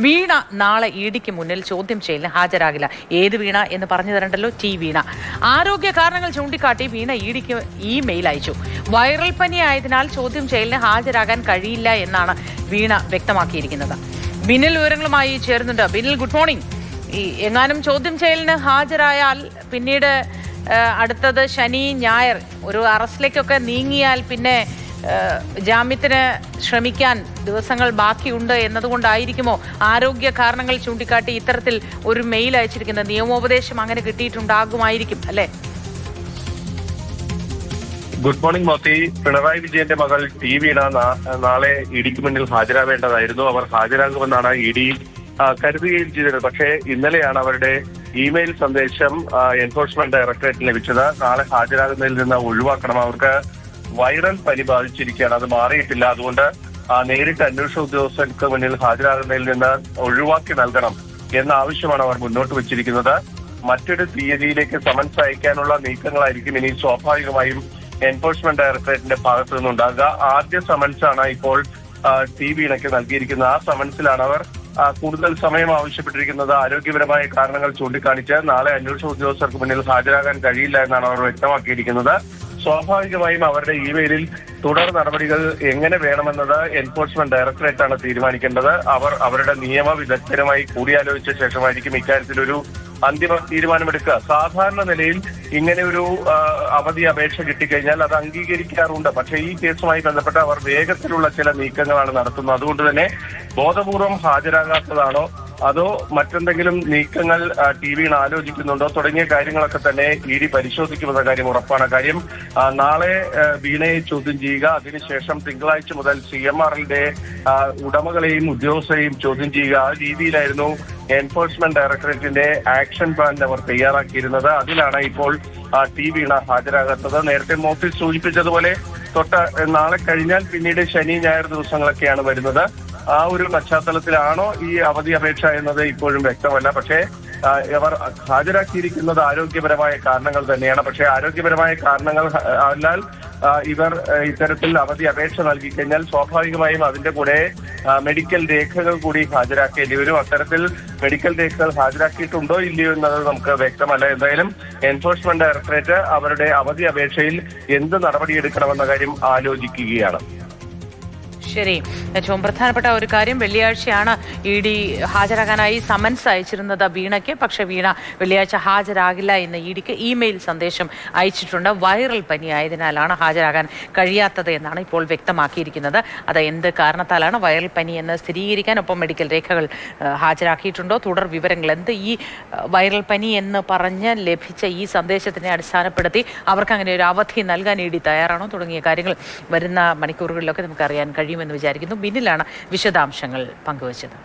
വീണ നാളെ ഇഡിക്ക് മുന്നിൽ ചോദ്യം ചെയ്യലിന് ഹാജരാകില്ല. ഏത് വീണ എന്ന് പറഞ്ഞു തരണ്ടല്ലോ, ടി വീണ. ആരോഗ്യ കാരണങ്ങൾ ചൂണ്ടിക്കാട്ടി വീണ ഇഡിക്ക് ഇമെയിൽ അയച്ചു. വൈറൽ പനി ആയതിനാൽ ചോദ്യം ചെയ്യലിന് ഹാജരാകാൻ കഴിയില്ല എന്നാണ് വീണ വ്യക്തമാക്കിയിരിക്കുന്നത്. ബിനിൽ വിവരങ്ങളുമായി ചേരുന്നുണ്ട്. Binil, good morning. എങ്ങാനും ചോദ്യം ചെയ്യലിന് ഹാജരായാൽ പിന്നീട് അടുത്തത് ശനി ഞായർ ഒരു അറസ്റ്റിലേക്കൊക്കെ നീങ്ങിയാൽ പിന്നെ ജാമ്യത്തിന് ശ്രമിക്കാൻ ദിവസങ്ങൾ ബാക്കിയുണ്ട് എന്നതുകൊണ്ടായിരിക്കുമോ ആരോഗ്യ കാരണങ്ങൾ ചൂണ്ടിക്കാട്ടി ഇത്തരത്തിൽ ഒരു മെയിൽ അയച്ചിരിക്കുന്നത്? നിയമോപദേശം അങ്ങനെ കിട്ടിയിട്ടുണ്ടാകുമായിരിക്കും അല്ലേ? Good morning Moti. പിണറായി വിജയന്റെ മകൾ ടി വീണ നാളെ ഇഡിക്ക് മുന്നിൽ ഹാജരാവേണ്ടതായിരുന്നു. അവർ ഹാജരാകുമെന്നാണ് ഇഡി കരുതുകയും ചെയ്തത്. പക്ഷേ ഇന്നലെയാണ് അവരുടെ ഇമെയിൽ സന്ദേശം എൻഫോഴ്സ്മെന്റ് ഡയറക്ടറേറ്റിന് ലഭിച്ചത്. നാളെ ഹാജരാകുന്നതിൽ നിന്ന് ഒഴിവാക്കണം, അവർക്ക് വൈറൽ പനി ബാധിച്ചിരിക്കുകയാണ്, അത് മാറിയിട്ടില്ല. അതുകൊണ്ട് നേരിട്ട് അന്വേഷണ ഉദ്യോഗസ്ഥർക്ക് മുന്നിൽ ഹാജരാകുന്നതിൽ നിന്ന് ഒഴിവാക്കി നൽകണം എന്ന ആവശ്യമാണ് അവർ മുന്നോട്ട് വെച്ചിരിക്കുന്നത്. മറ്റൊരു തീയതിയിലേക്ക് സമൻസ് അയക്കാനുള്ള നീക്കങ്ങളായിരിക്കും ഇനി സ്വാഭാവികമായും എൻഫോഴ്സ്മെന്റ് ഡയറക്ടറേറ്റിന്റെ ഭാഗത്തു നിന്നുണ്ടാകുക. ആദ്യ സമൻസാണ് ഇപ്പോൾ ടി വീണയ്ക്ക് നൽകിയിരിക്കുന്നത്. ആ സമൻസിലാണ് അവർ കൂടുതൽ സമയം ആവശ്യപ്പെട്ടിരിക്കുന്നത്. ആരോഗ്യപരമായ കാരണങ്ങൾ ചൂണ്ടിക്കാണിച്ച് നാളെ അന്വേഷണ ഉദ്യോഗസ്ഥർക്ക് മുന്നിൽ ഹാജരാകാൻ കഴിയില്ല എന്നാണ് അവർ വ്യക്തമാക്കിയിരിക്കുന്നത്. സ്വാഭാവികമായും അവരുടെ ഇമെയിലിൽ തുടർ നടപടികൾ എങ്ങനെ വേണമെന്നത് എൻഫോഴ്സ്മെന്റ് ഡയറക്ടറേറ്റാണ് തീരുമാനിക്കേണ്ടത്. അവർ അവരുടെ നിയമ വിദഗ്ധരുമായി കൂടിയാലോചിച്ച ശേഷമായിരിക്കും ഇക്കാര്യത്തിലൊരു അന്തിമ തീരുമാനമെടുക്കുക. സാധാരണ നിലയിൽ ഇങ്ങനെ ഒരു അവധി അപേക്ഷ കിട്ടിക്കഴിഞ്ഞാൽ അത് അംഗീകരിക്കാറുണ്ട്. പക്ഷേ ഈ കേസുമായി ബന്ധപ്പെട്ട് അവർ വേഗത്തിലുള്ള ചില നീക്കങ്ങളാണ് നടത്തുന്നത്. അതുകൊണ്ട് തന്നെ ബോധപൂർവം ഹാജരാകാത്തതാണോ അതോ മറ്റെന്തെങ്കിലും നീക്കങ്ങൾ ടി വീണ ആലോചിക്കുന്നുണ്ടോ തുടങ്ങിയ കാര്യങ്ങളൊക്കെ തന്നെ ഇഡി പരിശോധിക്കുമെന്ന കാര്യം ഉറപ്പാണ്. കാര്യം നാളെ വീണയെ ചോദ്യം ചെയ്യുക, അതിനുശേഷം തിങ്കളാഴ്ച മുതൽ CMRന്റെ ഉടമകളെയും ഉദ്യോഗസ്ഥരെയും ചോദ്യം ചെയ്യുക. ആ രീതിയിലായിരുന്നു എൻഫോഴ്സ്മെന്റ് ഡയറക്ടറേറ്റിന്റെ ആക്ഷൻ പ്ലാൻ അവർ തയ്യാറാക്കിയിരുന്നത്. അതിലാണ് ഇപ്പോൾ ടി വീണ ഹാജരാകാത്തത്. നേരത്തെ മോഫിൽ സൂചിപ്പിച്ചതുപോലെ നാളെ കഴിഞ്ഞാൽ പിന്നീട് ശനി ഞായർ ദിവസങ്ങളൊക്കെയാണ് വരുന്നത്. ആ ഒരു പശ്ചാത്തലത്തിലാണോ ഈ അവധി അപേക്ഷ എന്നത് ഇപ്പോഴും വ്യക്തമല്ല. പക്ഷേ അവർ ഹാജരാക്കിയിരിക്കുന്നത് ആരോഗ്യപരമായ കാരണങ്ങൾ തന്നെയാണ്. പക്ഷേ ആരോഗ്യപരമായ കാരണങ്ങൾ അല്ലാൽ ഇവർ ഇത്തരത്തിൽ അവധി അപേക്ഷ നൽകി കഴിഞ്ഞാൽ സ്വാഭാവികമായും അതിന്റെ കൂടെ മെഡിക്കൽ രേഖകൾ കൂടി ഹാജരാക്കേണ്ടി വരും. അത്തരത്തിൽ മെഡിക്കൽ രേഖകൾ ഹാജരാക്കിയിട്ടുണ്ടോ ഇല്ലയോ എന്നത് നമുക്ക് വ്യക്തമല്ല. എന്തായാലും എൻഫോഴ്സ്മെന്റ് ഡയറക്ടറേറ്റ് അവരുടെ അവധി അപേക്ഷയിൽ എന്ത് നടപടിയെടുക്കണമെന്ന കാര്യം ആലോചിക്കുകയാണ്. ശരി, ഏറ്റവും പ്രധാനപ്പെട്ട ഒരു കാര്യം, വെള്ളിയാഴ്ചയാണ് ഇഡി ഹാജരാകാനായി സമൻസ് അയച്ചിരുന്നത് വീണയ്ക്ക്. പക്ഷേ വീണ വെള്ളിയാഴ്ച ഹാജരാകില്ല എന്ന് ഇഡിക്ക് ഇമെയിൽ സന്ദേശം അയച്ചിട്ടുണ്ട്. വൈറൽ പനി ആയതിനാലാണ് ഹാജരാകാൻ കഴിയാത്തത് എന്നാണ് ഇപ്പോൾ വ്യക്തമാക്കിയിരിക്കുന്നത്. അത് എന്ത് കാരണത്താലാണ് വൈറൽ പനി എന്ന് സ്ഥിരീകരിക്കാൻ ഒപ്പം മെഡിക്കൽ രേഖകൾ ഹാജരാക്കിയിട്ടുണ്ടോ, തുടർ വിവരങ്ങൾ എന്ത്, ഈ വൈറൽ പനി എന്ന് പറഞ്ഞ് ലഭിച്ച ഈ സന്ദേശത്തിനെ അടിസ്ഥാനപ്പെടുത്തി അവർക്ക് അങ്ങനെ ഒരു അവധി നൽകാൻ ഇഡി തയ്യാറാണോ തുടങ്ങിയ കാര്യങ്ങൾ വരുന്ന മണിക്കൂറുകളിലൊക്കെ നമുക്ക് അറിയാൻ കഴിയുമെന്ന് വിചാരിക്കുന്നു. ബിന്നിലാണ് വിശദാംശങ്ങൾ പങ്കുവച്ചത്.